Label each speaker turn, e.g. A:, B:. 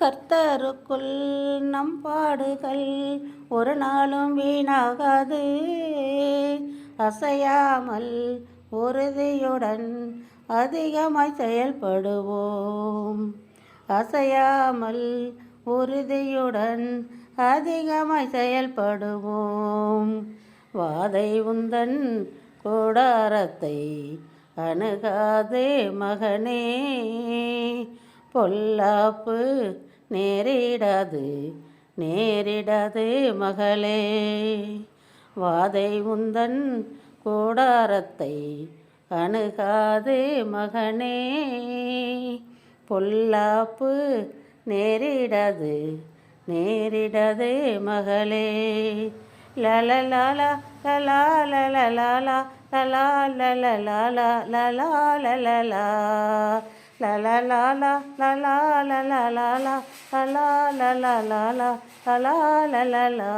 A: கர்த்தருக்குள் நம் பாடுகள் ஒரு நாளும் வீணாகாது. அசையாமல் உறுதியுடன் அதிகமாய் செயல்படுவோம். அசையாமல் உறுதியுடன் அதிகமாய் செயல்படுவோம். வாதை உந்தன் கூடாரத்தை அணுகாதே மகனே, பொல்லாப்பு நேரிடாது மகளே. வாதை உந்தன் கூடாரத்தை அணுகாது மகனே, பொல்லாப்பு நேரிடாது மகளே. லலலாலா லலா லலலாலா லலா லலலாலா லலா லலலா லலலாலா லலா லலலாலா லலா லலலாலா லலா லலலா.